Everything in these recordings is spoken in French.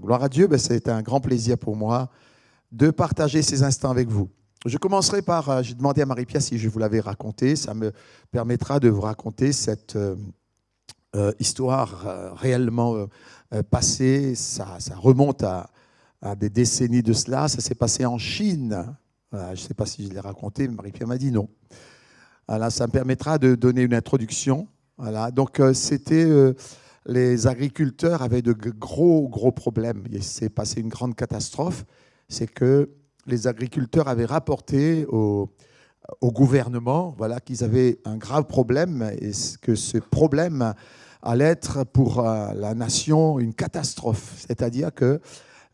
Gloire à Dieu, c'est un grand plaisir pour moi de partager ces instants avec vous. Je commencerai par, j'ai demandé à Marie-Pierre si je vous l'avais raconté, ça me permettra de vous raconter cette histoire réellement passée. Ça remonte à des décennies de cela. Ça s'est passé en Chine. Voilà, je ne sais pas si je l'ai raconté, mais Marie-Pierre m'a dit non. Voilà, ça me permettra de donner une introduction. Voilà, donc c'était... les agriculteurs avaient de gros problèmes. Il s'est passé une grande catastrophe. C'est que les agriculteurs avaient rapporté au gouvernement, voilà, qu'ils avaient un grave problème et que ce problème allait être pour la nation une catastrophe. C'est-à-dire que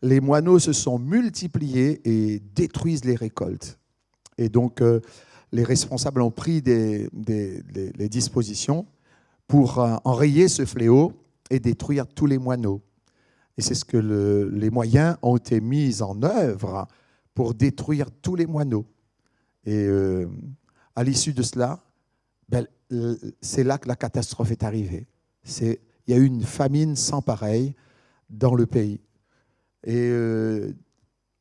les moineaux se sont multipliés et détruisent les récoltes. Et donc, les responsables ont pris les dispositions pour enrayer ce fléau et détruire tous les moineaux. Et c'est ce que les moyens ont été mis en œuvre pour détruire tous les moineaux. Et à l'issue de cela, c'est là que la catastrophe est arrivée. Il y a eu une famine sans pareille dans le pays. Et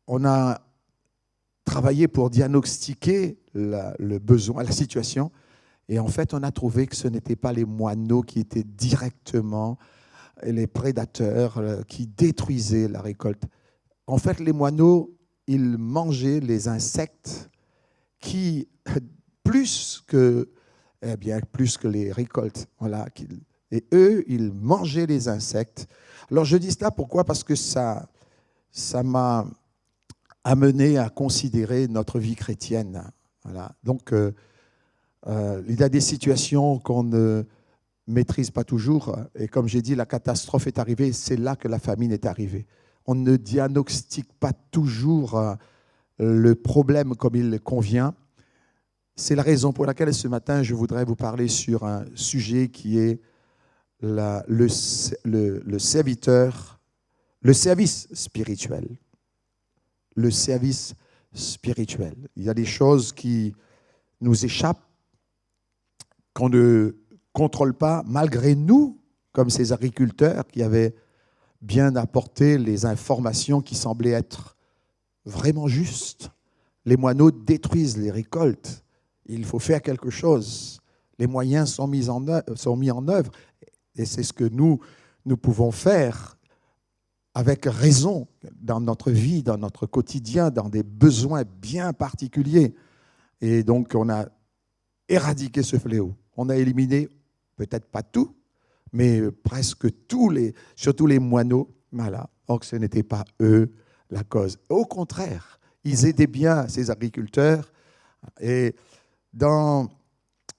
on a travaillé pour diagnostiquer le besoin, la situation. Et en fait, on a trouvé que ce n'étaient pas les moineaux qui étaient directement les prédateurs qui détruisaient la récolte. En fait, les moineaux, ils mangeaient les insectes qui, plus que les récoltes. Voilà. Et eux, ils mangeaient les insectes. Alors, je dis cela pourquoi ? Parce que ça m'a amené à considérer notre vie chrétienne. Voilà. Donc, il y a des situations qu'on ne maîtrise pas toujours. Et comme j'ai dit, la catastrophe est arrivée. C'est là que la famine est arrivée. On ne diagnostique pas toujours le problème comme il convient. C'est la raison pour laquelle ce matin, je voudrais vous parler sur un sujet qui est le service spirituel. Le service spirituel. Il y a des choses qui nous échappent, qu'on ne contrôle pas, malgré nous, comme ces agriculteurs qui avaient bien apporté les informations qui semblaient être vraiment justes. Les moineaux détruisent les récoltes. Il faut faire quelque chose. Les moyens sont mis en œuvre. Et c'est ce que nous pouvons faire avec raison dans notre vie, dans notre quotidien, dans des besoins bien particuliers. Et donc, on a éradiqué ce fléau. On a éliminé, peut-être pas tout, mais presque surtout les moineaux. Voilà. Or, ce n'était pas eux la cause. Au contraire, ils aidaient bien ces agriculteurs. Et dans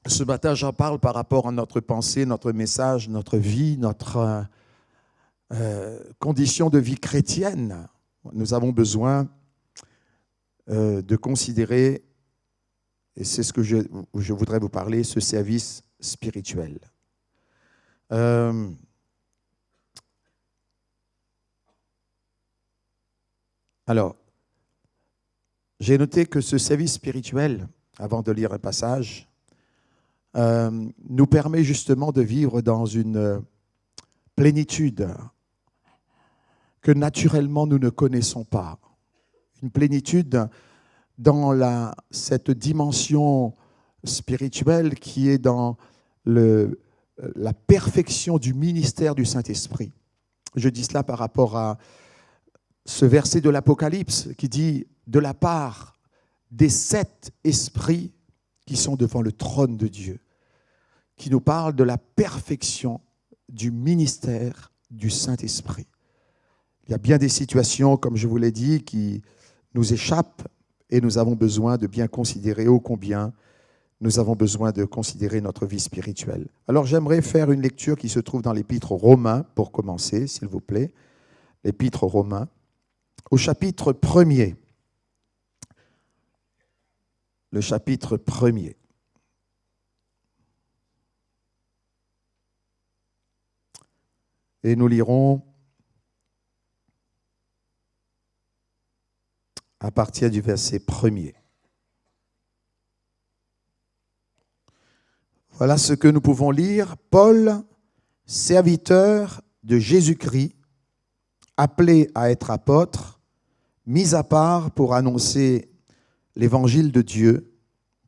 ce matin, j'en parle par rapport à notre pensée, notre message, notre vie, notre condition de vie chrétienne. Nous avons besoin de considérer, et c'est ce que je voudrais vous parler, ce service spirituel. Alors, j'ai noté que ce service spirituel, avant de lire un passage, nous permet justement de vivre dans une plénitude que naturellement nous ne connaissons pas. Une plénitude dans cette dimension spirituelle qui est dans la perfection du ministère du Saint-Esprit. Je dis cela par rapport à ce verset de l'Apocalypse qui dit « de la part des 7 esprits qui sont devant le trône de Dieu », qui nous parle de la perfection du ministère du Saint-Esprit. Il y a bien des situations, comme je vous l'ai dit, qui nous échappent et nous avons besoin de bien considérer ô combien nous avons besoin de considérer notre vie spirituelle. Alors j'aimerais faire une lecture qui se trouve dans l'Épître aux Romains, pour commencer, s'il vous plaît. L'Épître aux Romains, au chapitre 1er. Le chapitre 1er. Et nous lirons à partir du verset 1er. Voilà ce que nous pouvons lire. Paul, serviteur de Jésus-Christ, appelés à être apôtres, mis à part pour annoncer l'évangile de Dieu,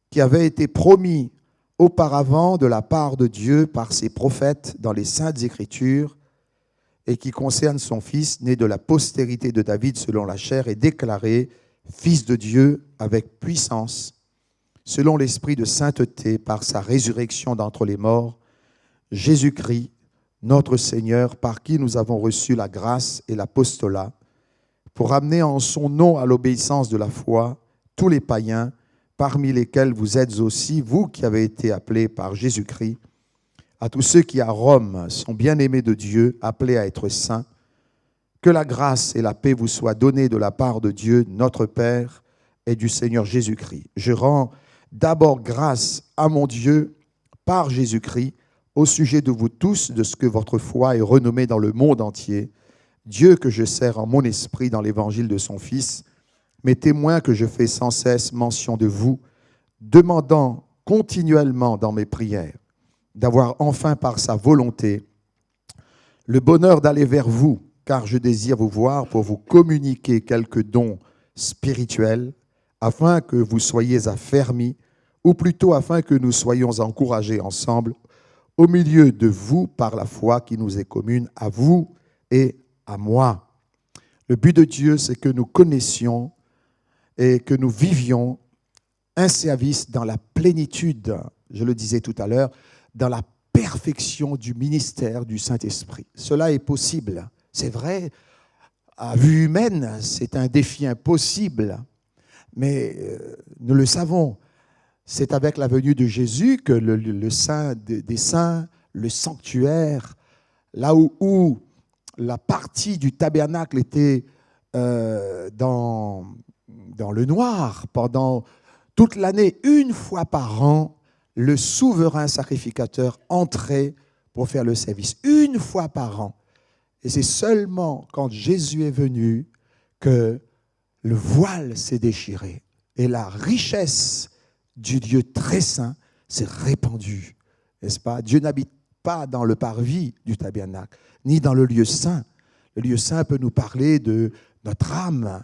qui avait été promis auparavant de la part de Dieu par ses prophètes dans les Saintes Écritures, et qui concerne son Fils, né de la postérité de David selon la chair, et déclaré Fils de Dieu avec puissance, selon l'esprit de sainteté, par sa résurrection d'entre les morts, Jésus-Christ, notre Seigneur, par qui nous avons reçu la grâce et l'apostolat, pour amener en son nom à l'obéissance de la foi tous les païens, parmi lesquels vous êtes aussi, vous qui avez été appelés par Jésus-Christ, à tous ceux qui à Rome sont bien-aimés de Dieu, appelés à être saints, que la grâce et la paix vous soient données de la part de Dieu, notre Père, et du Seigneur Jésus-Christ. Je rends d'abord grâce à mon Dieu par Jésus-Christ au sujet de vous tous, de ce que votre foi est renommée dans le monde entier, Dieu que je sers en mon esprit dans l'évangile de son Fils, mes témoins que je fais sans cesse mention de vous, demandant continuellement dans mes prières d'avoir enfin par sa volonté le bonheur d'aller vers vous, car je désire vous voir pour vous communiquer quelques dons spirituels, afin que vous soyez affermis, ou plutôt afin que nous soyons encouragés ensemble au milieu de vous par la foi qui nous est commune à vous et à moi. Le but de Dieu, c'est que nous connaissions et que nous vivions un service dans la plénitude, je le disais tout à l'heure, dans la perfection du ministère du Saint-Esprit. Cela est possible. C'est vrai, à vue humaine, c'est un défi impossible, mais nous le savons. C'est avec la venue de Jésus que le Saint des Saints, le sanctuaire, là où la partie du tabernacle était dans le noir pendant toute l'année, une fois par an, le souverain sacrificateur entrait pour faire le service, une fois par an. Et c'est seulement quand Jésus est venu que le voile s'est déchiré et la richesse du Dieu très saint s'est répandue, n'est-ce pas? Dieu n'habite pas dans le parvis du tabernacle, ni dans le lieu saint. Le lieu saint peut nous parler de notre âme.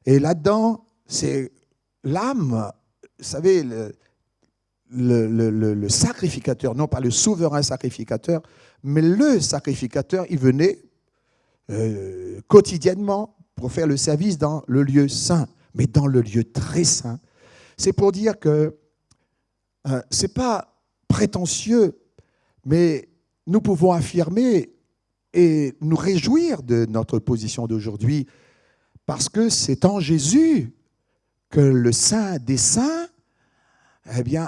Et là-dedans, c'est l'âme, vous savez, le sacrificateur, non pas le souverain sacrificateur, mais le sacrificateur, il venait quotidiennement pour faire le service dans le lieu saint, mais dans le lieu très saint. C'est pour dire que ce n'est pas prétentieux, mais nous pouvons affirmer et nous réjouir de notre position d'aujourd'hui, parce que c'est en Jésus que le Saint des Saints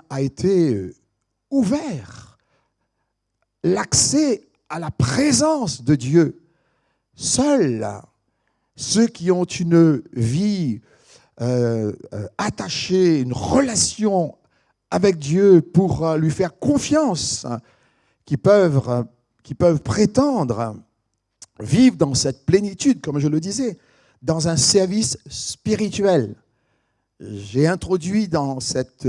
a été ouvert. L'accès à la présence de Dieu. Seuls ceux qui ont une vie attachée, une relation avec Dieu pour lui faire confiance, qui peuvent prétendre vivre dans cette plénitude, comme je le disais, dans un service spirituel. J'ai introduit dans cette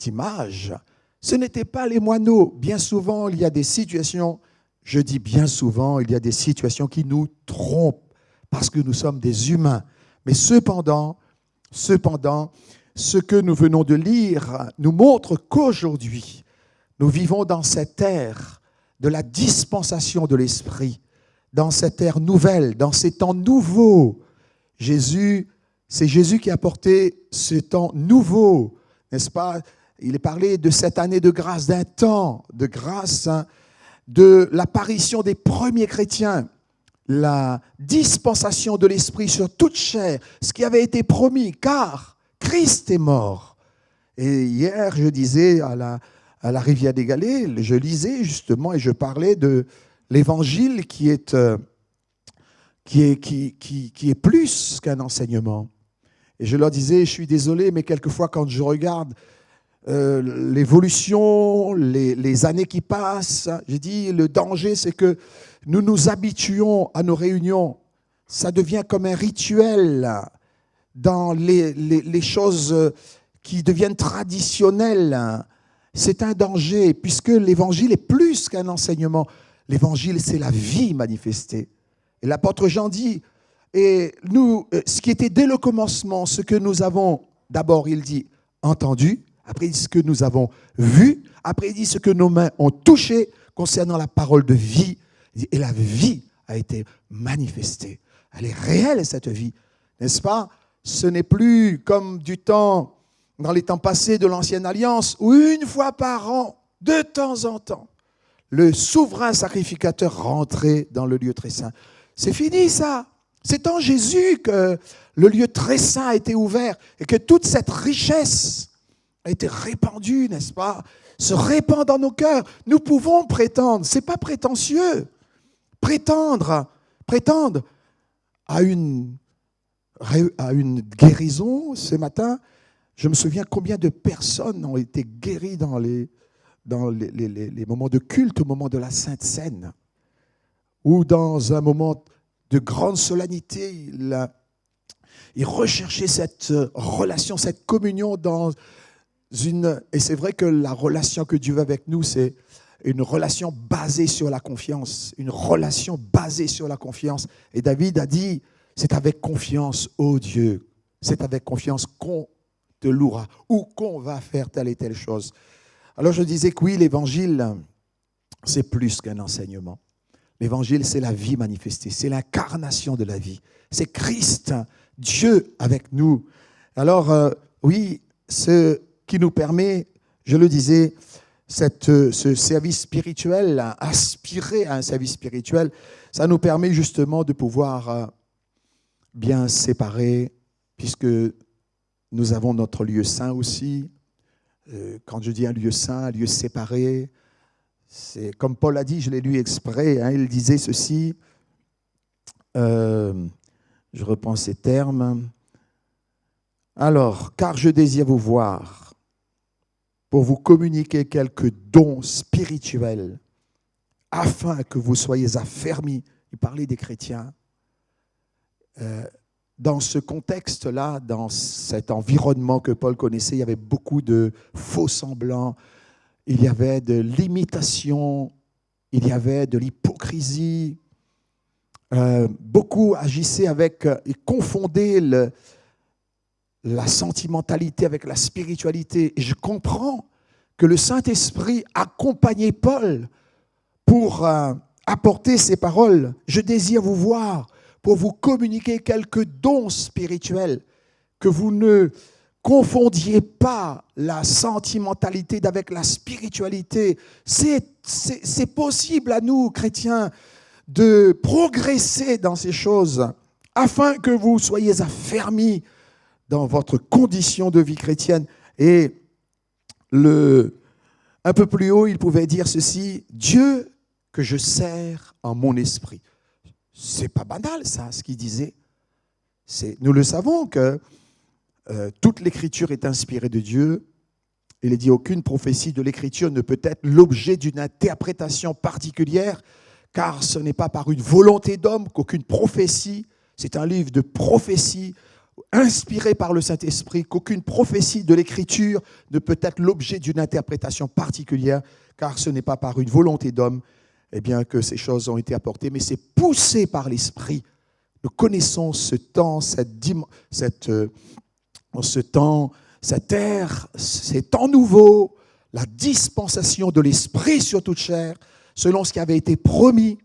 image, ce n'étaient pas les moineaux. Bien souvent, il y a des situations, je dis bien souvent, il y a des situations qui nous trompent parce que nous sommes des humains. Mais cependant, ce que nous venons de lire nous montre qu'aujourd'hui, nous vivons dans cette ère de la dispensation de l'Esprit, dans cette ère nouvelle, dans ces temps nouveaux. C'est Jésus qui a apporté ce temps nouveau, n'est-ce pas? Il est parlé de cette année de grâce, d'un temps de grâce, de l'apparition des premiers chrétiens, la dispensation de l'Esprit sur toute chair, ce qui avait été promis, car Christ est mort. Et hier, je disais à la Rivière des Galets, je lisais justement et je parlais de l'Évangile qui est plus qu'un enseignement. Et je leur disais, je suis désolé, mais quelquefois quand je regarde l'évolution, les années qui passent, j'ai dit, le danger, c'est que nous nous habituons à nos réunions. Ça devient comme un rituel dans les choses qui deviennent traditionnelles. C'est un danger, puisque l'Évangile est plus qu'un enseignement. L'Évangile, c'est la vie manifestée. Et l'apôtre Jean dit, et nous, ce qui était dès le commencement, ce que nous avons, d'abord il dit, entendu, après il dit ce que nous avons vu, après il dit ce que nos mains ont touché concernant la parole de vie. Et la vie a été manifestée. Elle est réelle, cette vie, n'est-ce pas? Ce n'est plus comme du temps, dans les temps passés de l'Ancienne Alliance, où une fois par an, de temps en temps, le souverain sacrificateur rentrait dans le lieu très saint. C'est fini ça. C'est en Jésus que le lieu très saint a été ouvert et que toute cette richesse a été répandue, n'est-ce pas? Se répand dans nos cœurs. Nous pouvons prétendre, ce n'est pas prétentieux, prétendre à une guérison. Ce matin, je me souviens combien de personnes ont été guéries dans les moments de culte, au moment de la Sainte Seine, ou dans un moment de grande solennité, il recherchait cette relation, cette communion dans une... Et c'est vrai que la relation que Dieu veut avec nous, c'est une relation basée sur la confiance, une relation basée sur la confiance. Et David a dit, c'est avec confiance, ô Dieu, c'est avec confiance qu'on te louera ou qu'on va faire telle et telle chose. Alors je disais que oui, l'évangile, c'est plus qu'un enseignement. L'évangile, c'est la vie manifestée, c'est l'incarnation de la vie. C'est Christ, Dieu avec nous. Alors oui, ce qui nous permet, je le disais, ce service spirituel, aspirer à un service spirituel, ça nous permet justement de pouvoir bien séparer, puisque nous avons notre lieu saint aussi. Quand je dis un lieu saint, un lieu séparé, c'est comme Paul a dit, je l'ai lu exprès, il disait ceci, je reprends ces termes. Alors, car je désire vous voir pour vous communiquer quelques dons spirituels afin que vous soyez affermis. Il parlait des chrétiens. Dans ce contexte-là, dans cet environnement que Paul connaissait, il y avait beaucoup de faux semblants, il y avait de l'imitation, il y avait de l'hypocrisie. Beaucoup agissaient avec, ils confondaient la sentimentalité avec la spiritualité. Et je comprends que le Saint-Esprit accompagnait Paul pour apporter ces paroles. Je désire vous voir pour vous communiquer quelques dons spirituels, que vous ne confondiez pas la sentimentalité avec la spiritualité. C'est possible à nous, chrétiens, de progresser dans ces choses afin que vous soyez affermis dans votre condition de vie chrétienne. Et un peu plus haut, il pouvait dire ceci, Dieu que je sers en mon esprit. C'est pas banal, ça, ce qu'il disait. Nous le savons que toute l'Écriture est inspirée de Dieu. Il est dit aucune prophétie de l'Écriture ne peut être l'objet d'une interprétation particulière, car ce n'est pas par une volonté d'homme qu'aucune prophétie, c'est un livre de prophétie inspiré par le Saint-Esprit, qu'aucune prophétie de l'Écriture ne peut être l'objet d'une interprétation particulière, car ce n'est pas par une volonté d'homme que ces choses ont été apportées, mais c'est poussé par l'Esprit. Nous connaissons ce temps, cette ère, ces temps nouveaux, la dispensation de l'Esprit sur toute chair, selon ce qui avait été promis.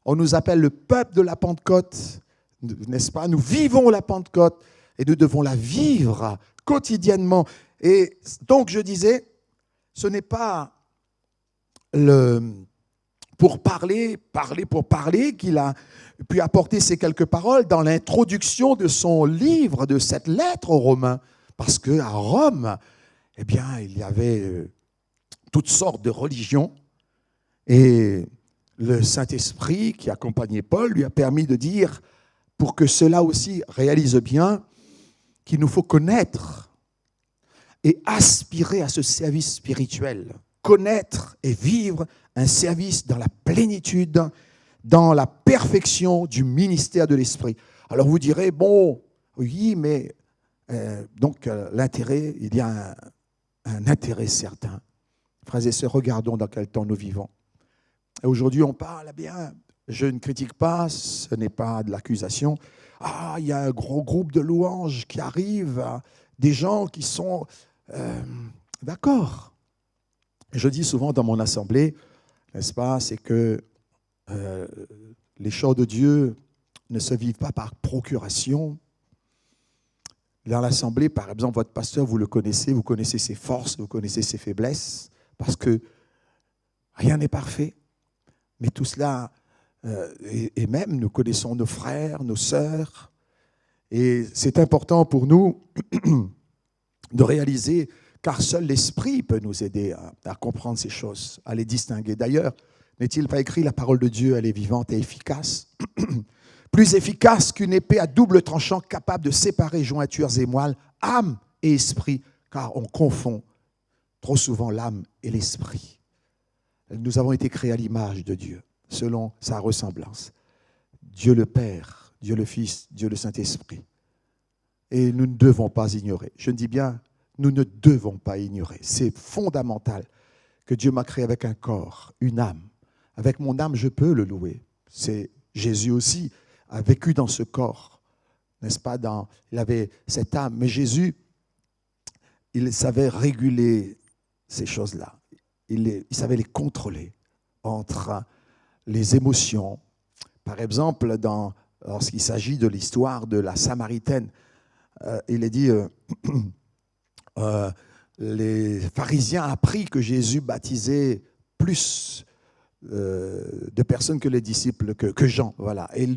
On nous appelle le peuple de la Pentecôte, n'est-ce pas? Nous vivons la Pentecôte et nous devons la vivre quotidiennement. Et donc, je disais, ce n'est pas pour parler qu'il a pu apporter ces quelques paroles dans l'introduction de son livre, de cette lettre aux Romains. Parce qu'à Rome, il y avait toutes sortes de religions. Et le Saint-Esprit qui accompagnait Paul lui a permis de dire, pour que cela aussi réalise bien, qu'il nous faut connaître et aspirer à ce service spirituel. Connaître et vivre un service dans la plénitude, dans la perfection du ministère de l'Esprit. Alors vous direz, bon, oui, mais l'intérêt, il y a un intérêt certain. Frères et sœurs, regardons dans quel temps nous vivons. Et aujourd'hui, on parle, Je ne critique pas, ce n'est pas de l'accusation. Ah, il y a un gros groupe de louanges qui arrive, des gens qui sont d'accord. Je dis souvent dans mon assemblée, n'est-ce pas, c'est que les chants de Dieu ne se vivent pas par procuration. Dans l'assemblée, par exemple, votre pasteur, vous le connaissez, vous connaissez ses forces, vous connaissez ses faiblesses, parce que rien n'est parfait. Mais tout cela, et même nous connaissons nos frères, nos sœurs, et c'est important pour nous de réaliser, car seul l'Esprit peut nous aider à comprendre ces choses, à les distinguer. D'ailleurs, n'est-il pas écrit, la parole de Dieu, elle est vivante et efficace, plus efficace qu'une épée à double tranchant, capable de séparer jointures et moelles, âme et esprit, car on confond trop souvent l'âme et l'esprit. Nous avons été créés à l'image de Dieu, selon sa ressemblance. Dieu le Père, Dieu le Fils, Dieu le Saint-Esprit. Et nous ne devons pas ignorer. Je dis bien, nous ne devons pas ignorer. C'est fondamental que Dieu m'a créé avec un corps, une âme. Avec mon âme, je peux le louer. C'est Jésus aussi a vécu dans ce corps, n'est-ce pas? Il avait cette âme. Mais Jésus, il savait réguler ces choses-là. Il savait les contrôler entre les émotions. Par exemple, lorsqu'il s'agit de l'histoire de la Samaritaine, il est dit, les pharisiens ont appris que Jésus baptisait plus de personnes que les disciples, que Jean. Voilà. Et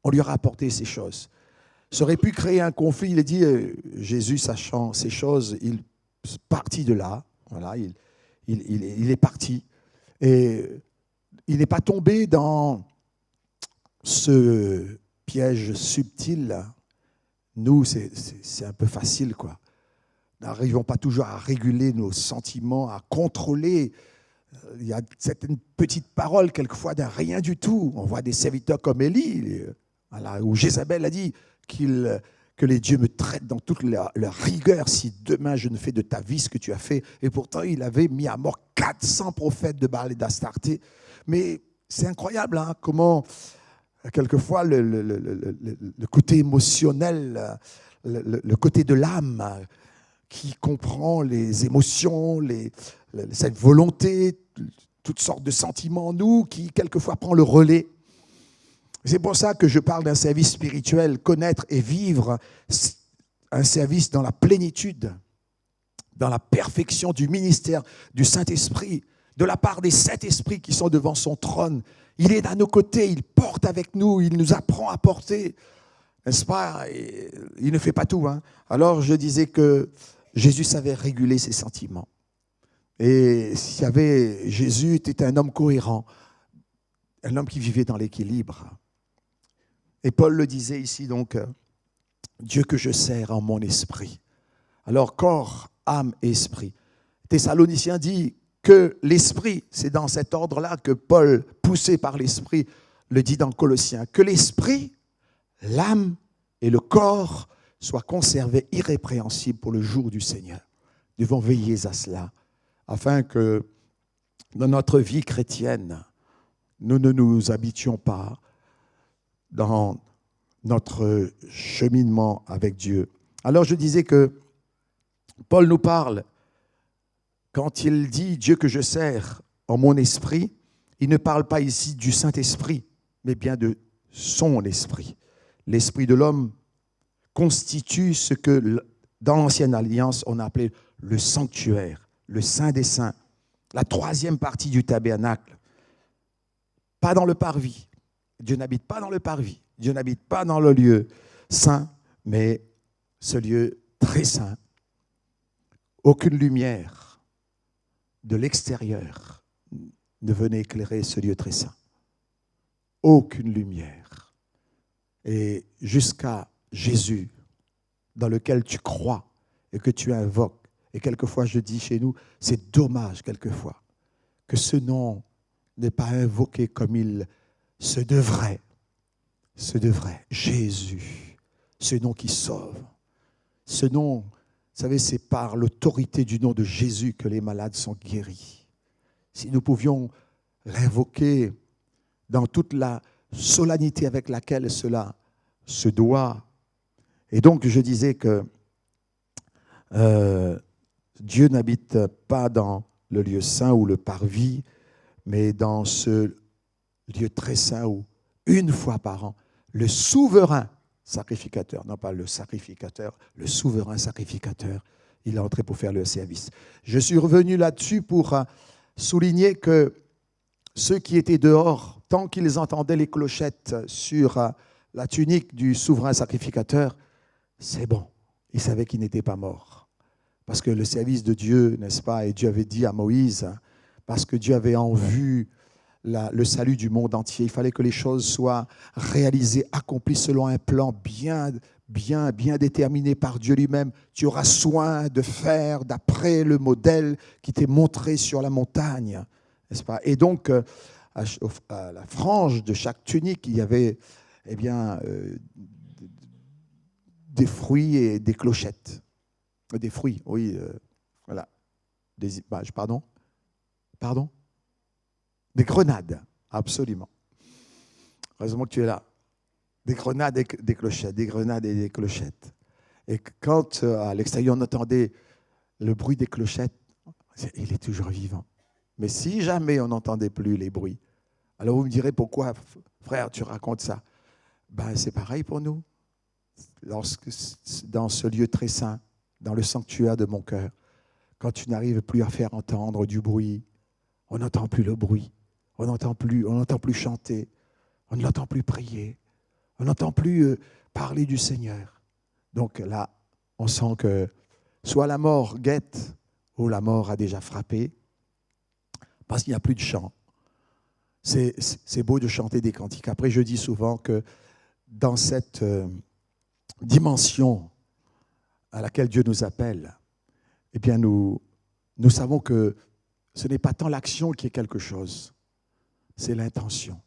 on lui a rapporté ces choses. Ça aurait pu créer un conflit. Il est dit, Jésus, sachant ces choses, il partit de là. Voilà, il est parti. Et il n'est pas tombé dans ce piège subtil. Nous, c'est un peu facile, quoi. Nous n'arrivons pas toujours à réguler nos sentiments, à contrôler. Il y a certaines petites paroles, quelquefois, d'un rien du tout. On voit des serviteurs comme Élie, voilà, où Jézabel a dit que les dieux me traitent dans toute leur rigueur si demain je ne fais de ta vie ce que tu as fait. Et pourtant, il avait mis à mort 400 prophètes de Baal et d'Astarté. Mais c'est incroyable, hein, comment, quelquefois, le côté émotionnel, le côté de l'âme qui comprend les émotions, cette volonté, toutes sortes de sentiments en nous, qui quelquefois prend le relais. C'est pour ça que je parle d'un service spirituel, connaître et vivre un service dans la plénitude, dans la perfection du ministère du Saint-Esprit, de la part des 7 esprits qui sont devant son trône. Il est à nos côtés, il porte avec nous, il nous apprend à porter, n'est-ce pas? Il ne fait pas tout, hein. Alors je disais que Jésus savait réguler ses sentiments. Et Jésus était un homme cohérent, un homme qui vivait dans l'équilibre. Et Paul le disait ici, donc, Dieu que je sers en mon esprit. Alors, corps, âme et esprit. Thessaloniciens dit que l'esprit, c'est dans cet ordre-là que Paul, poussé par l'esprit, le dit dans Colossiens, que l'esprit, l'âme et le corps soient conservés irrépréhensibles pour le jour du Seigneur. Nous devons veiller à cela, afin que dans notre vie chrétienne, nous ne nous habituions pas dans notre cheminement avec Dieu. Alors je disais que Paul nous parle, quand il dit « Dieu que je sers en mon esprit », il ne parle pas ici du Saint-Esprit, mais bien de son esprit. L'esprit de l'homme constitue ce que dans l'Ancienne Alliance on a appelé le sanctuaire, le Saint des Saints, la 3e partie du tabernacle. Pas dans le parvis. Dieu n'habite pas dans le parvis. Dieu n'habite pas dans le lieu saint, mais ce lieu très saint. Aucune lumière de l'extérieur ne venait éclairer ce lieu très saint. Aucune lumière. Et jusqu'à Jésus, dans lequel tu crois et que tu invoques, et quelquefois je dis chez nous, c'est dommage quelquefois que ce nom n'est pas invoqué comme il se devrait. Jésus, ce nom qui sauve. Ce nom, vous savez, c'est par l'autorité du nom de Jésus que les malades sont guéris. Si nous pouvions l'invoquer dans toute la solennité avec laquelle cela se doit. Et donc, je disais que Dieu n'habite pas dans le lieu saint ou le parvis, mais dans ce lieu très saint où, une fois par an, le souverain sacrificateur, non pas le sacrificateur, le souverain sacrificateur, il est entré pour faire le service. Je suis revenu là-dessus pour souligner que ceux qui étaient dehors, tant qu'ils entendaient les clochettes sur la tunique du souverain sacrificateur, c'est bon, ils savaient qu'ils n'étaient pas morts. Parce que le service de Dieu, n'est-ce pas, et Dieu avait dit à Moïse, parce que Dieu avait en vue le salut du monde entier, il fallait que les choses soient réalisées, accomplies selon un plan bien déterminé par Dieu lui-même. Tu auras soin de faire d'après le modèle qui t'est montré sur la montagne, n'est-ce pas? Et donc, à la frange de chaque tunique, il y avait des fruits et des clochettes. Des fruits, oui, voilà. Des images, pardon. Des grenades, absolument. Heureusement que tu es là. Des grenades et des clochettes, des grenades et des clochettes. Et quand à l'extérieur on entendait le bruit des clochettes, il est toujours vivant. Mais si jamais on n'entendait plus les bruits, alors vous me direz pourquoi, frère, tu racontes ça? Ben, c'est pareil pour nous. Lorsque, dans ce lieu très saint, dans le sanctuaire de mon cœur, quand tu n'arrives plus à faire entendre du bruit, on n'entend plus le bruit, on n'entend plus chanter, on ne l'entend plus prier, on n'entend plus parler du Seigneur. Donc là, on sent que soit la mort guette ou la mort a déjà frappé, parce qu'il n'y a plus de chant. C'est beau de chanter des cantiques. Après, je dis souvent que dans cette dimension à laquelle Dieu nous appelle, eh bien nous savons que ce n'est pas tant l'action qui est quelque chose, c'est l'intention.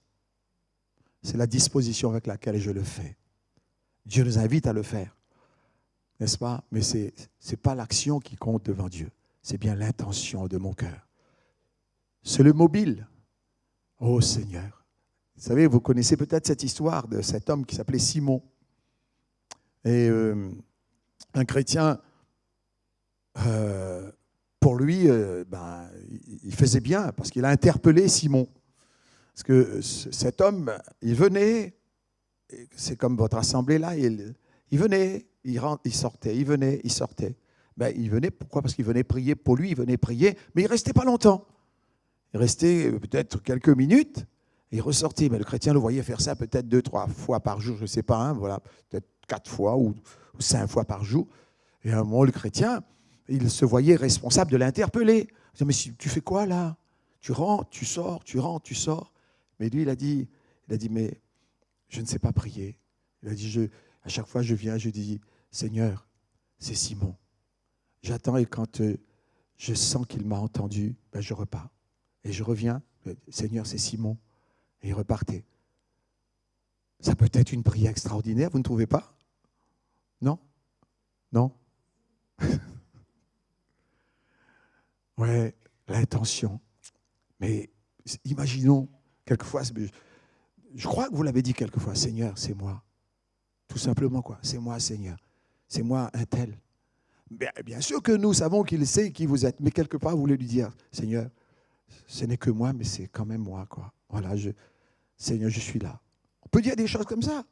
C'est la disposition avec laquelle je le fais. Dieu nous invite à le faire, n'est-ce pas? Mais ce n'est pas l'action qui compte devant Dieu, c'est bien l'intention de mon cœur. C'est le mobile. Oh Seigneur. Vous savez, vous connaissez peut-être cette histoire de cet homme qui s'appelait Simon. Et un chrétien, pour lui, il faisait bien parce qu'il a interpellé Simon. Parce que cet homme, il venait, c'est comme votre assemblée là, il venait, il sortait, il venait, il sortait. Il venait, pourquoi? Parce qu'il venait prier pour lui, il venait prier, mais il ne restait pas longtemps. Il restait peut-être quelques minutes, et il ressortait. Mais le chrétien le voyait faire ça peut-être 2-3 fois par jour, je ne sais pas, voilà, peut-être 4 fois ou 5 fois par jour. Et à un moment, le chrétien, il se voyait responsable de l'interpeller. Il disait, mais tu fais quoi là? Tu rentres, tu sors, tu rentres, tu sors. Mais lui, il a dit, mais je ne sais pas prier. Il a dit, à chaque fois je viens, je dis, Seigneur, c'est Simon. J'attends et quand je sens qu'il m'a entendu, je repars. Et je reviens, Seigneur, c'est Simon. Et il repartait. Ça peut être une prière extraordinaire, vous ne trouvez pas? Non? Non? Ouais, l'intention. Mais imaginons, quelquefois, je crois que vous l'avez dit quelquefois, Seigneur, c'est moi. Tout simplement, quoi. C'est moi, Seigneur. C'est moi, un tel. Bien sûr que nous savons qu'il sait qui vous êtes, mais quelque part, vous voulez lui dire, Seigneur, ce n'est que moi, mais c'est quand même moi, quoi. Voilà, Seigneur, je suis là. On peut dire des choses comme ça.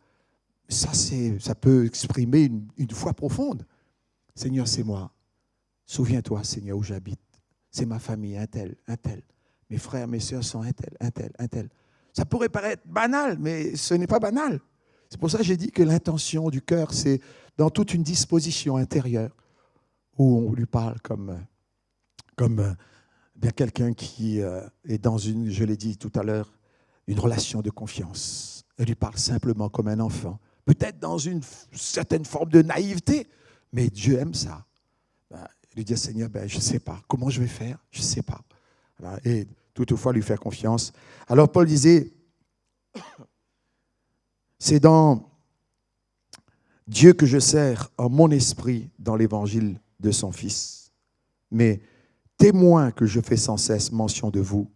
Ça peut exprimer une foi profonde. Seigneur, c'est moi. Souviens-toi, Seigneur, où j'habite. C'est ma famille, un tel, un tel. Mes frères, mes sœurs sont un tel, un tel, un tel. Ça pourrait paraître banal, mais ce n'est pas banal. C'est pour ça que j'ai dit que l'intention du cœur, c'est dans toute une disposition intérieure où on lui parle comme bien quelqu'un qui est dans une, je l'ai dit tout à l'heure, une relation de confiance. Elle lui parle simplement comme un enfant. Peut-être dans une certaine forme de naïveté, mais Dieu aime ça. Il lui dit, Seigneur, je ne sais pas. Comment je vais faire? Je ne sais pas. Voilà. Et toutefois, lui faire confiance. Alors, Paul disait, c'est dans Dieu que je sers en mon esprit dans l'évangile de son Fils. Mais témoin que je fais sans cesse mention de vous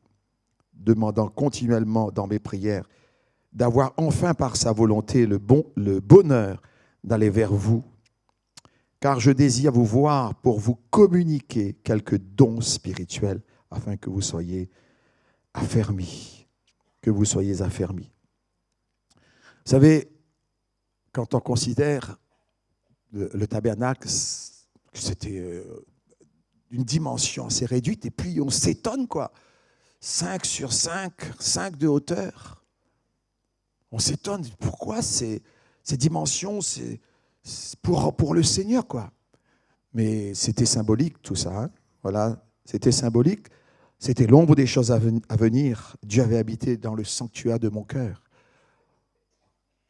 demandant continuellement dans mes prières d'avoir enfin par sa volonté le bonheur d'aller vers vous, car je désire vous voir pour vous communiquer quelques dons spirituels afin que vous soyez affermis, que vous soyez affermis. Vous savez, quand on considère le tabernacle, c'était une dimension assez réduite, et puis on s'étonne, quoi. 5 sur 5, 5 de hauteur. On s'étonne, pourquoi ces dimensions, c'est pour le Seigneur, quoi. Mais c'était symbolique, tout ça. Hein. Voilà, c'était symbolique. C'était l'ombre des choses à venir. Dieu avait habité dans le sanctuaire de mon cœur.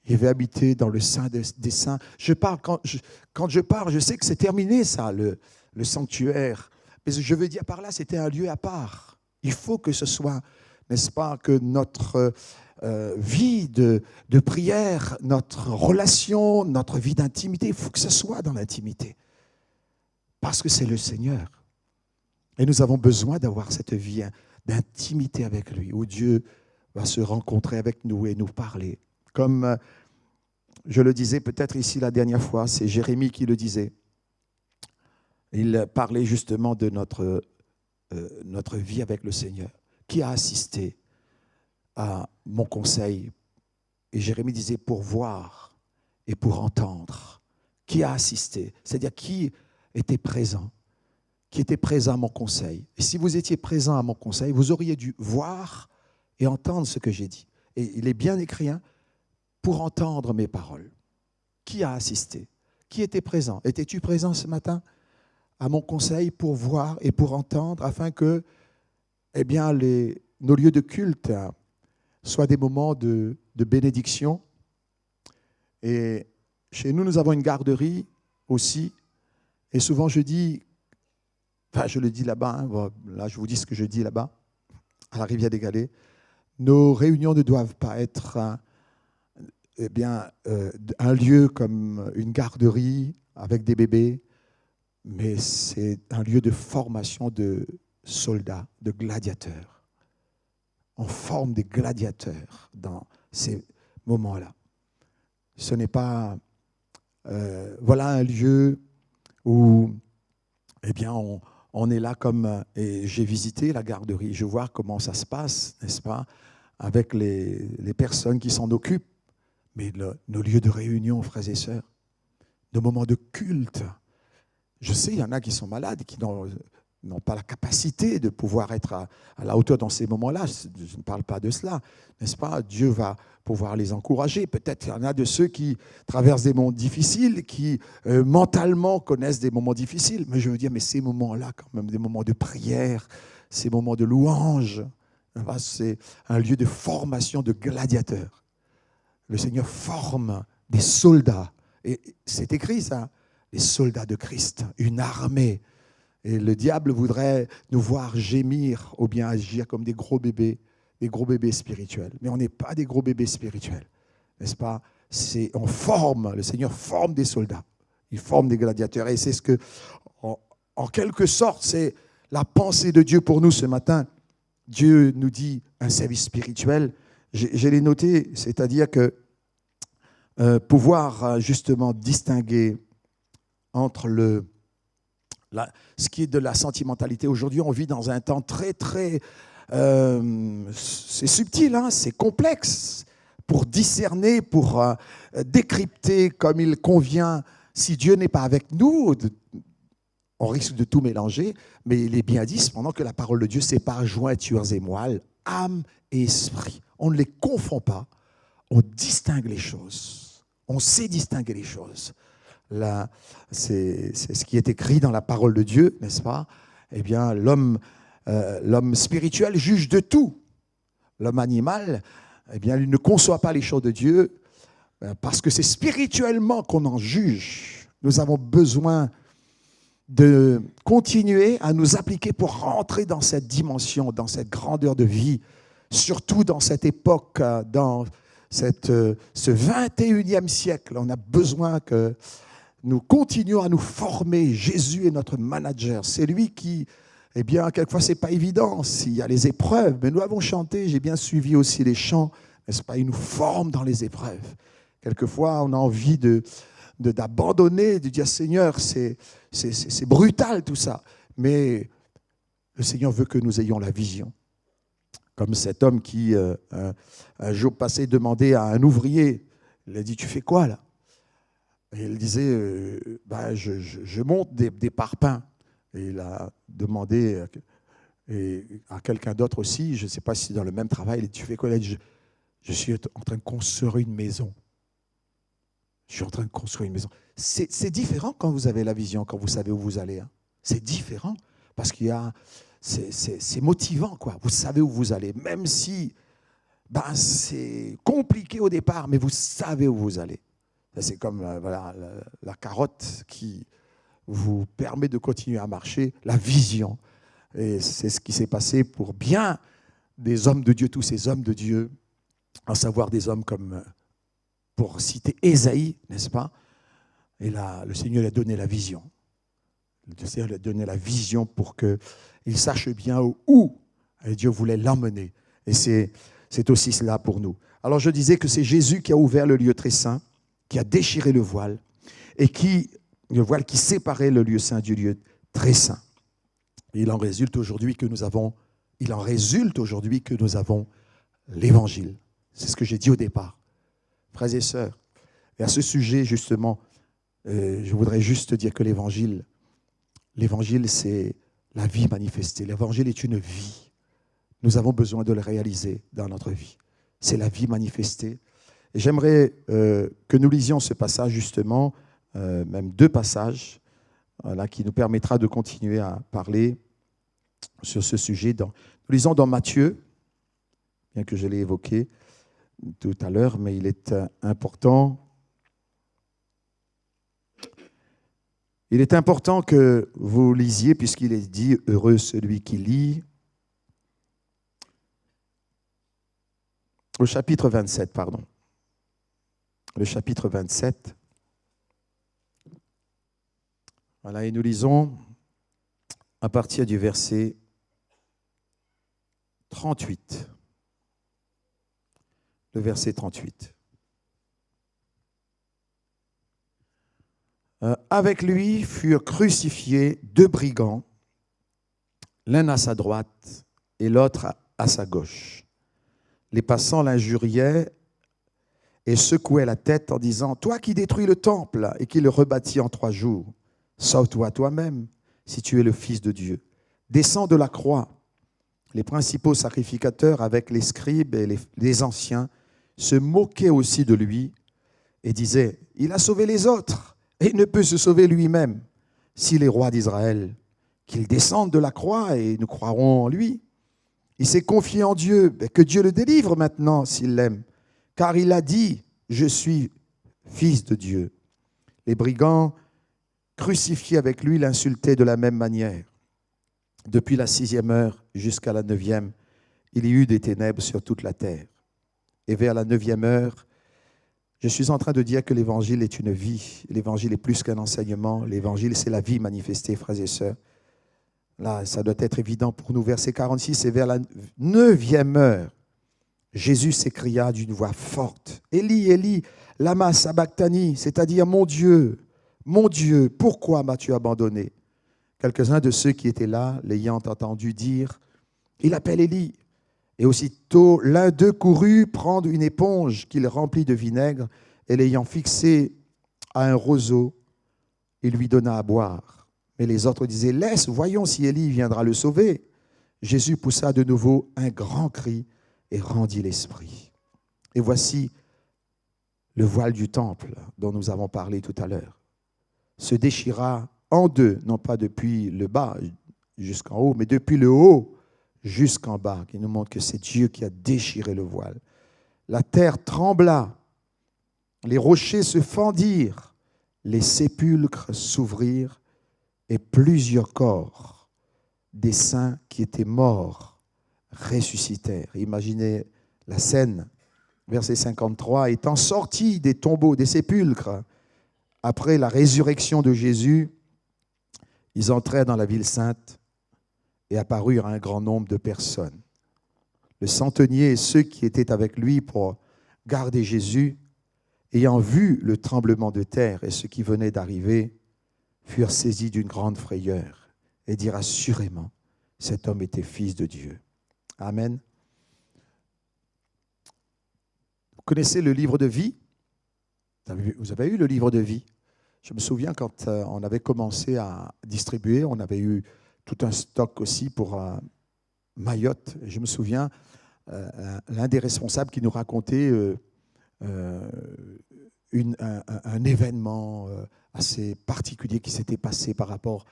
Il avait habité dans le sein des saints. Quand je pars, je sais que c'est terminé, ça, le sanctuaire. Mais je veux dire par là, c'était un lieu à part. Il faut que ce soit, n'est-ce pas, que notre vie de prière, notre relation, notre vie d'intimité, il faut que ce soit dans l'intimité. Parce que c'est le Seigneur. Et nous avons besoin d'avoir cette vie d'intimité avec lui, où Dieu va se rencontrer avec nous et nous parler. Comme je le disais peut-être ici la dernière fois, c'est Jérémie qui le disait. Il parlait justement de notre vie avec le Seigneur. Qui a assisté à mon conseil? Et Jérémie disait pour voir et pour entendre. Qui a assisté? C'est-à-dire qui était présent? Qui était présent à mon conseil? Et si vous étiez présent à mon conseil, vous auriez dû voir et entendre ce que j'ai dit. Et il est bien écrit, hein, pour entendre mes paroles. Qui a assisté? Qui était présent? Étais-tu présent ce matin à mon conseil pour voir et pour entendre, afin que nos lieux de culte soient des moments de bénédiction? Et chez nous, nous avons une garderie aussi. Et souvent, je le dis là-bas, hein, là je vous dis ce que je dis là-bas, à la Rivière des Galets. Nos réunions ne doivent pas être un lieu comme une garderie avec des bébés, mais c'est un lieu de formation de soldats, de gladiateurs. On forme des gladiateurs dans ces moments-là. Ce n'est pas voilà un lieu où on est là comme... Et j'ai visité la garderie, je vois comment ça se passe, n'est-ce pas, avec les personnes qui s'en occupent. Mais nos lieux de réunion, frères et sœurs, nos moments de culte, je sais, il y en a qui sont malades, qui n'ont pas la capacité de pouvoir être à la hauteur dans ces moments-là. Je ne parle pas de cela, n'est-ce pas? Dieu va pouvoir les encourager. Peut-être qu'il y en a de ceux qui traversent des moments difficiles, qui mentalement connaissent des moments difficiles. Mais je veux dire, mais ces moments-là, quand même, des moments de prière, ces moments de louange, c'est un lieu de formation de gladiateurs. Le Seigneur forme des soldats. Et c'est écrit ça, les soldats de Christ, une armée. Et le diable voudrait nous voir gémir ou bien agir comme des gros bébés spirituels. Mais on n'est pas des gros bébés spirituels, n'est-ce pas? On forme, le Seigneur forme des soldats. Il forme des gladiateurs. Et c'est ce que, en quelque sorte, c'est la pensée de Dieu pour nous ce matin. Dieu nous dit un service spirituel. Je l'ai noté, c'est-à-dire que pouvoir justement distinguer entre ce qui est de la sentimentalité. Aujourd'hui, on vit dans un temps très, très... c'est subtil, hein, c'est complexe pour discerner, pour décrypter comme il convient. Si Dieu n'est pas avec nous, on risque de tout mélanger, mais il est bien dit, cependant que la parole de Dieu sépare jointures et moelle, âme et esprit. On ne les confond pas, on distingue les choses. On sait distinguer les choses. Là, c'est ce qui est écrit dans la parole de Dieu, n'est-ce pas? Eh bien, l'homme spirituel juge de tout. L'homme animal, eh bien, il ne conçoit pas les choses de Dieu parce que c'est spirituellement qu'on en juge. Nous avons besoin de continuer à nous appliquer pour rentrer dans cette dimension, dans cette grandeur de vie, surtout dans cette époque, dans ce 21e siècle. On a besoin que nous continuions à nous former. Jésus est notre manager. C'est lui qui eh bien, quelquefois, ce n'est pas évident. S'il y a les épreuves, mais nous avons chanté, j'ai bien suivi aussi les chants, n'est-ce pas? Ils nous forment dans les épreuves. Quelquefois, on a envie d'abandonner, de dire Seigneur, c'est brutal tout ça. Mais le Seigneur veut que nous ayons la vision. Comme cet homme qui, un jour passé, demandait à un ouvrier, il a dit, tu fais quoi là? Et il disait, je monte des parpaings. Et il a demandé à quelqu'un d'autre aussi, je ne sais pas si c'est dans le même travail, il a dit, tu fais quoi? Il a dit, je suis en train de construire une maison. Je suis en train de construire une maison. C'est différent quand vous avez la vision, quand vous savez où vous allez. Hein. C'est différent parce qu'il y a, c'est motivant, quoi. Vous savez où vous allez, même si c'est compliqué au départ, mais vous savez où vous allez. C'est comme la carotte qui vous permet de continuer à marcher, la vision. Et c'est ce qui s'est passé pour bien des hommes de Dieu, tous ces hommes de Dieu, à savoir des hommes comme, pour citer Ésaïe, n'est-ce pas? Et là, le Seigneur lui a donné la vision. Le Seigneur lui a donné la vision pour qu'il sache bien où Dieu voulait l'emmener. Et c'est aussi cela pour nous. Alors je disais que c'est Jésus qui a ouvert le lieu très saint, qui a déchiré le voile, et le voile qui séparait le lieu saint du lieu très saint. Et il en résulte aujourd'hui que nous avons l'Évangile. C'est ce que j'ai dit au départ. Frères et sœurs, et à ce sujet, justement, je voudrais juste dire que l'Évangile, c'est la vie manifestée. L'Évangile est une vie. Nous avons besoin de le réaliser dans notre vie. C'est la vie manifestée. Et j'aimerais que nous lisions ce passage, justement, même 2 passages, qui nous permettra de continuer à parler sur ce sujet. Nous lisons dans Matthieu, bien que je l'ai évoqué tout à l'heure, mais il est important. Il est important que vous lisiez, puisqu'il est dit « Heureux celui qui lit ». Au chapitre 27, pardon. Le chapitre 27. Voilà, et nous lisons à partir du verset 38. Le verset 38. Avec lui furent crucifiés 2 brigands, l'un à sa droite et l'autre à sa gauche. Les passants l'injuriaient et secouaient la tête en disant « Toi qui détruis le temple et qui le rebâtis en 3 jours, sauve-toi toi-même si tu es le Fils de Dieu. Descends de la croix. » Les principaux sacrificateurs avec les scribes et les anciens se moquaient aussi de lui et disaient « Il a sauvé les autres et il ne peut se sauver lui-même. S'il est roi d'Israël, qu'il descende de la croix et nous croirons en lui. Il s'est confié en Dieu, que Dieu le délivre maintenant s'il l'aime. Car il a dit, je suis fils de Dieu. » Les brigands crucifiés avec lui l'insultaient de la même manière. Depuis la 6e heure jusqu'à la 9e, il y eut des ténèbres sur toute la terre. Et vers la 9e heure, je suis en train de dire que l'Évangile est une vie. L'Évangile est plus qu'un enseignement. L'Évangile, c'est la vie manifestée, frères et sœurs. Là, ça doit être évident pour nous. Verset 46, et vers la 9e heure, Jésus s'écria d'une voix forte, « Élie, Élie, lama sabachthani », c'est-à-dire « Mon Dieu, pourquoi m'as-tu abandonné ?» Quelques-uns de ceux qui étaient là, l'ayant entendu dire, « Il appelle Élie ». Et aussitôt, l'un d'eux courut prendre une éponge qu'il remplit de vinaigre et l'ayant fixée à un roseau, il lui donna à boire. Mais les autres disaient, « Laisse, voyons si Élie viendra le sauver. » Jésus poussa de nouveau un grand cri et rendit l'esprit. Et voici le voile du temple dont nous avons parlé tout à l'heure se déchira en 2, non pas depuis le bas jusqu'en haut, mais depuis le haut jusqu'en bas, qui nous montre que c'est Dieu qui a déchiré le voile. La terre trembla, les rochers se fendirent, les sépulcres s'ouvrirent et plusieurs corps des saints qui étaient morts ressuscitèrent. Imaginez la scène, verset 53, étant sortis des tombeaux, des sépulcres, après la résurrection de Jésus, ils entrèrent dans la ville sainte et apparurent à un grand nombre de personnes. Le centenier et ceux qui étaient avec lui pour garder Jésus, ayant vu le tremblement de terre et ce qui venait d'arriver, furent saisis d'une grande frayeur et dirent assurément, cet homme était fils de Dieu. Amen. Vous connaissez le livre de vie? Vous avez eu le livre de vie? Je me souviens quand on avait commencé à distribuer, on avait eu tout un stock aussi pour Mayotte. Je me souviens, l'un des responsables qui nous racontait un événement assez particulier qui s'était passé par rapport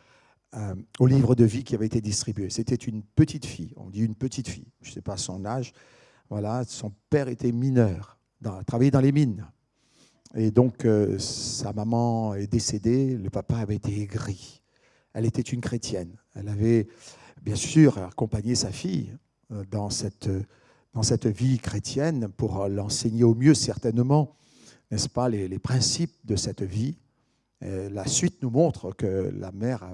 au livre de vie qui avait été distribué. C'était une petite fille, on dit une petite fille, je ne sais pas son âge. Voilà, son père était mineur, travaillait dans les mines. Et donc, sa maman est décédée, le papa avait été aigri. Elle était une chrétienne. Elle avait, bien sûr, accompagné sa fille dans cette vie chrétienne pour l'enseigner au mieux, certainement, n'est-ce pas, les principes de cette vie. Et la suite nous montre que la mère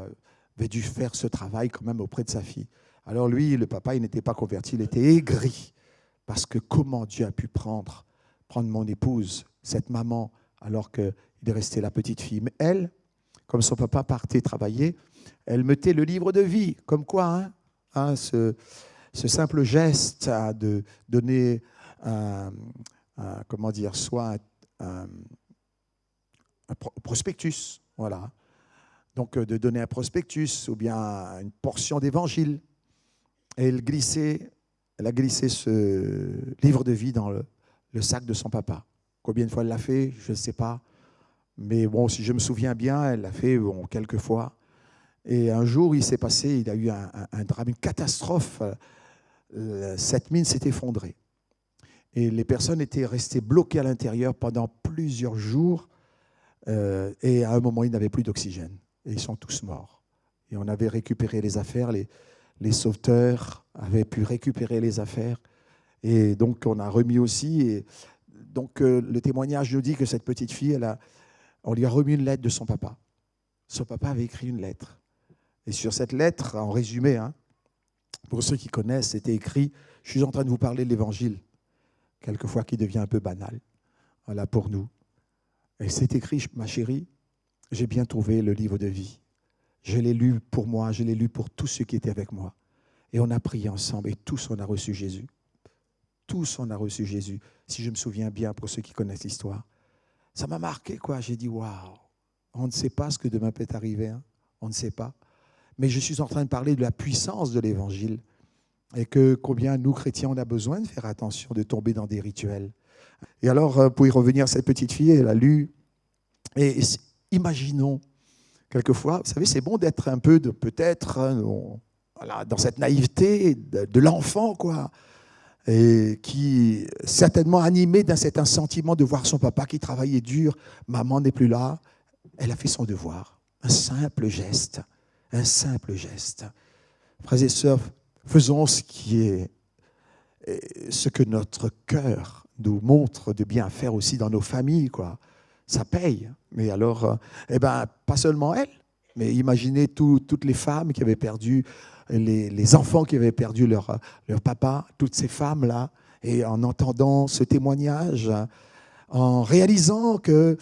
avait dû faire ce travail quand même auprès de sa fille. Alors lui, le papa, il n'était pas converti, il était aigri. Parce que comment Dieu a pu prendre mon épouse, cette maman, alors qu'il est resté la petite fille. Mais elle, comme son papa partait travailler, elle mettait le livre de vie. Comme quoi, ce simple geste de donner soit un prospectus, voilà. Donc de donner un prospectus ou bien une portion d'évangile. Et elle a glissé ce livre de vie dans le sac de son papa. Combien de fois elle l'a fait, je ne sais pas. Mais bon, si je me souviens bien, elle l'a fait quelques fois. Et un jour, il a eu un drame, une catastrophe. Cette mine s'est effondrée. Et les personnes étaient restées bloquées à l'intérieur pendant plusieurs jours. Et à un moment, ils n'avaient plus d'oxygène. Et ils sont tous morts. Et on avait récupéré les affaires. Les sauveteurs avaient pu récupérer les affaires. Et donc, on a remis aussi. Et donc, le témoignage nous dit que cette petite fille, on lui a remis une lettre de son papa. Son papa avait écrit une lettre. Et sur cette lettre, en résumé, pour ceux qui connaissent, c'était écrit « Je suis en train de vous parler de l'Évangile », quelquefois qui devient un peu banal, voilà, pour nous. Et c'est écrit « Ma chérie, j'ai bien trouvé le livre de vie. Je l'ai lu pour moi, je l'ai lu pour tous ceux qui étaient avec moi. Et on a prié ensemble et tous on a reçu Jésus. Tous on a reçu Jésus, si je me souviens bien pour ceux qui connaissent l'histoire. Ça m'a marqué, quoi. J'ai dit, waouh, on ne sait pas ce que demain peut arriver. On ne sait pas. Mais je suis en train de parler de la puissance de l'Évangile et que combien nous, chrétiens, on a besoin de faire attention, de tomber dans des rituels. Et alors, pour y revenir, cette petite fille, elle a lu. Et imaginons, quelquefois, vous savez, c'est bon d'être un peu, voilà, dans cette naïveté de l'enfant, quoi. Et qui, certainement animé d'un certain sentiment de voir son papa qui travaillait dur, maman n'est plus là, elle a fait son devoir. Un simple geste, un simple geste. Frères et sœurs, faisons ce que notre cœur nous montre de bien faire aussi dans nos familles, quoi. Ça paye. Mais alors, pas seulement elle, mais imaginez toutes les femmes qui avaient perdu, les enfants qui avaient perdu leur papa, toutes ces femmes-là, et en entendant ce témoignage, en réalisant que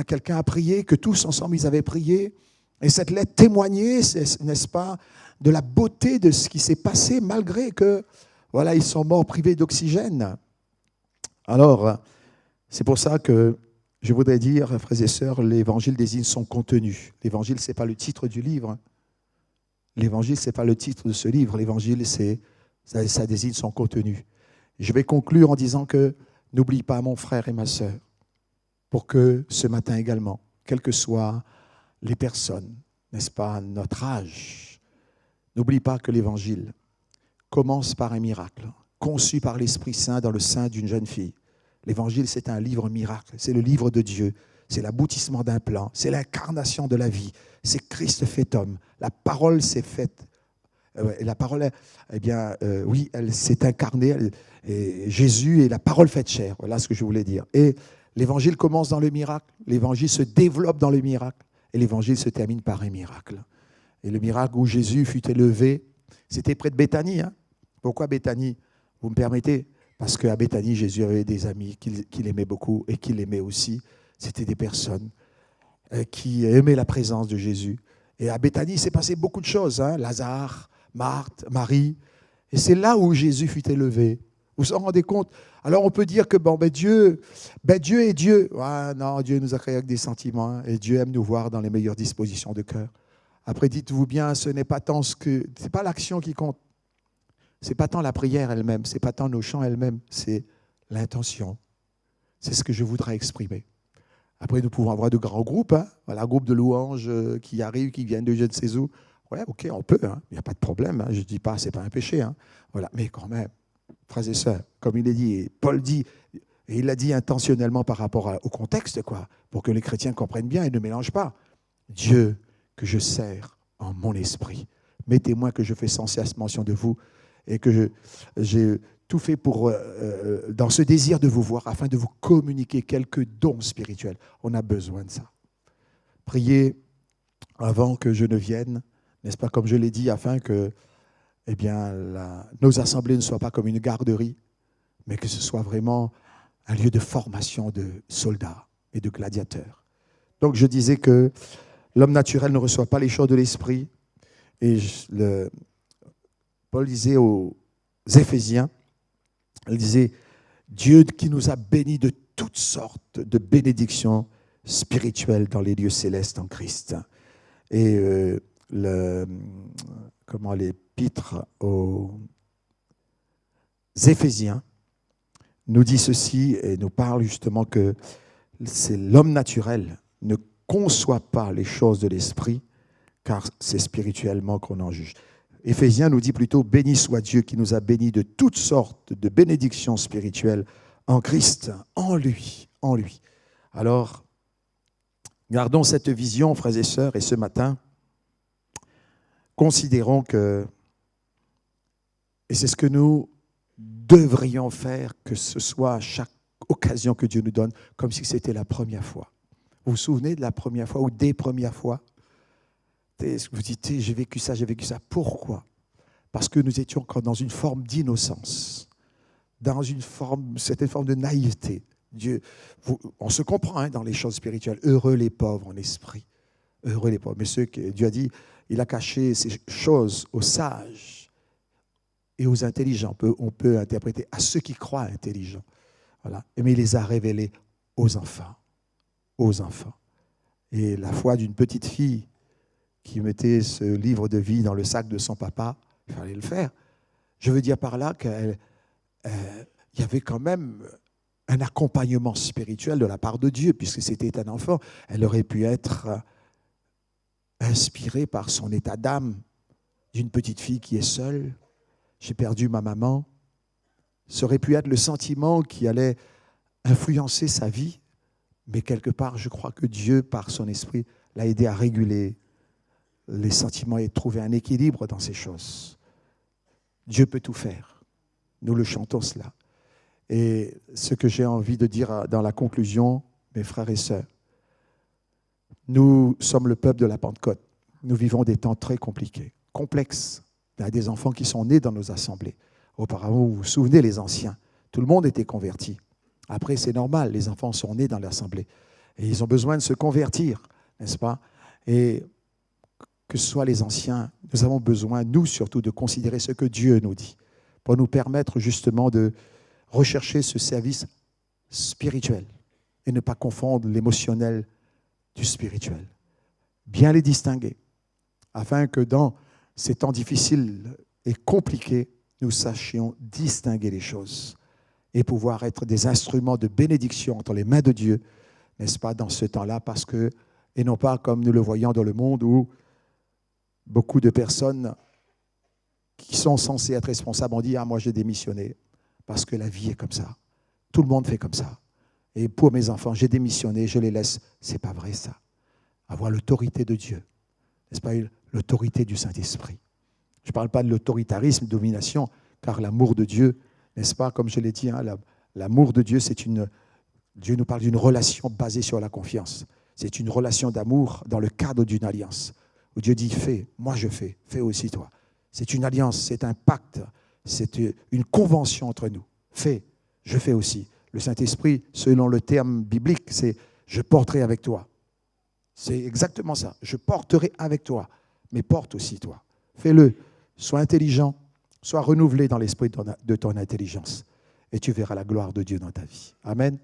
quelqu'un a prié, que tous ensemble ils avaient prié, et cette lettre témoignait, n'est-ce pas, de la beauté de ce qui s'est passé, malgré que, voilà, ils sont morts privés d'oxygène. Alors, c'est pour ça que je voudrais dire, frères et sœurs, l'Évangile désigne son contenu. L'Évangile, ce n'est pas le titre du livre. L'Évangile, ce n'est pas le titre de ce livre. L'Évangile, ça désigne son contenu. Je vais conclure en disant que n'oublie pas mon frère et ma sœur, pour que ce matin également, quelles que soient les personnes, n'est-ce pas, notre âge, n'oublie pas que l'Évangile commence par un miracle, conçu par l'Esprit Saint dans le sein d'une jeune fille. L'Évangile, c'est un livre miracle, c'est le livre de Dieu, c'est l'aboutissement d'un plan, c'est l'incarnation de la vie, c'est Christ fait homme. La parole s'est faite, la parole, oui, elle s'est incarnée, et Jésus est la parole faite chair, voilà ce que je voulais dire. Et l'Évangile commence dans le miracle, l'Évangile se développe dans le miracle, et l'Évangile se termine par un miracle. Et le miracle où Jésus fut élevé C'était près de Béthanie. Hein. Pourquoi Béthanie? Vous me permettez? Parce qu'à Béthanie, Jésus avait des amis qu'il aimait beaucoup et qu'il aimait aussi. C'était des personnes qui aimaient la présence de Jésus. Et à Béthanie, il s'est passé beaucoup de choses. Hein. Lazare, Marthe, Marie. Et c'est là où Jésus fut élevé. Vous vous en rendez compte? Alors on peut dire que Dieu est Dieu. Ah, non, Dieu nous a créés avec des sentiments. Hein, et Dieu aime nous voir dans les meilleures dispositions de cœur. Après, dites-vous bien, ce n'est pas tant c'est pas l'action qui compte. C'est pas tant la prière elle-même, c'est pas tant nos chants elles-mêmes, c'est l'intention. C'est ce que je voudrais exprimer. Après, nous pouvons avoir de grands groupes, hein. Voilà, groupe de louanges qui arrivent, qui viennent de je ne sais où. Ouais, ok, on peut, hein. Il n'y a pas de problème. Hein. Je ne dis pas, c'est pas un péché. Hein. Voilà, mais quand même, frères et sœurs, comme il est dit, et Paul dit, et il l'a dit intentionnellement par rapport au contexte, quoi, pour que les chrétiens comprennent bien et ne mélangent pas. Dieu que je sers en mon esprit. Mes témoins que je fais sans cesse mention de vous et que j'ai tout fait pour, dans ce désir de vous voir afin de vous communiquer quelques dons spirituels. On a besoin de ça. Priez avant que je ne vienne, n'est-ce pas, comme je l'ai dit, afin que nos assemblées ne soient pas comme une garderie, mais que ce soit vraiment un lieu de formation de soldats et de gladiateurs. Donc je disais que l'homme naturel ne reçoit pas les choses de l'esprit. Et Paul disait aux Éphésiens, il disait, Dieu qui nous a bénis de toutes sortes de bénédictions spirituelles dans les lieux célestes en Christ. Et l'épître aux Éphésiens nous dit ceci et nous parle justement que c'est l'homme naturel ne conçoit pas les choses de l'esprit, car c'est spirituellement qu'on en juge. Éphésiens nous dit plutôt, béni soit Dieu qui nous a bénis de toutes sortes de bénédictions spirituelles en Christ, en lui, en lui. Alors, gardons cette vision, frères et sœurs, et ce matin, considérons que, et c'est ce que nous devrions faire, que ce soit à chaque occasion que Dieu nous donne, comme si c'était la première fois. Vous vous souvenez de la première fois ou des premières fois? Vous dites, j'ai vécu ça. Pourquoi? Parce que nous étions encore dans une forme d'innocence, dans une certaine forme de naïveté. On se comprend hein, dans les choses spirituelles. Heureux les pauvres en esprit. Heureux les pauvres. Mais ceux que Dieu a dit, il a caché ces choses aux sages et aux intelligents. On peut interpréter à ceux qui croient intelligents. Voilà. Mais il les a révélés aux enfants. Aux enfants. Et la foi d'une petite fille qui mettait ce livre de vie dans le sac de son papa, il fallait le faire. Je veux dire par là qu'il y avait quand même un accompagnement spirituel de la part de Dieu, puisque c'était un enfant. Elle aurait pu être inspirée par son état d'âme d'une petite fille qui est seule. J'ai perdu ma maman. Ça aurait pu être le sentiment qui allait influencer sa vie, mais quelque part, je crois que Dieu, par son esprit, l'a aidé à réguler les sentiments et trouver un équilibre dans ces choses. Dieu peut tout faire. Nous le chantons cela. Et ce que j'ai envie de dire dans la conclusion, mes frères et sœurs, nous sommes le peuple de la Pentecôte. Nous vivons des temps très compliqués, complexes. Il y a des enfants qui sont nés dans nos assemblées. Auparavant, vous vous souvenez, les anciens, tout le monde était converti. Après, c'est normal, les enfants sont nés dans l'assemblée. Et ils ont besoin de se convertir, n'est-ce pas? Et que ce soit les anciens, nous avons besoin, nous surtout, de considérer ce que Dieu nous dit, pour nous permettre justement de rechercher ce service spirituel et ne pas confondre l'émotionnel du spirituel. Bien les distinguer, afin que dans ces temps difficiles et compliqués, nous sachions distinguer les choses et pouvoir être des instruments de bénédiction entre les mains de Dieu, n'est-ce pas, dans ce temps-là, parce que, et non pas comme nous le voyons dans le monde où beaucoup de personnes qui sont censées être responsables ont dit « Ah, moi j'ai démissionné parce que la vie est comme ça. Tout le monde fait comme ça. Et pour mes enfants, j'ai démissionné, je les laisse. » Ce n'est pas vrai ça. Avoir l'autorité de Dieu, n'est-ce pas, l'autorité du Saint-Esprit. Je ne parle pas de l'autoritarisme, domination, car l'amour de Dieu, n'est-ce pas, comme je l'ai dit, hein, l'amour de Dieu, Dieu nous parle d'une relation basée sur la confiance. C'est une relation d'amour dans le cadre d'une alliance. Où Dieu dit, fais, moi je fais aussi toi. C'est une alliance, c'est un pacte, c'est une convention entre nous. Fais, je fais aussi. Le Saint-Esprit, selon le terme biblique, c'est « je porterai avec toi ». C'est exactement ça. Je porterai avec toi, mais porte aussi toi. Fais-le. Sois intelligent, sois renouvelé dans l'esprit de ton intelligence. Et tu verras la gloire de Dieu dans ta vie. Amen.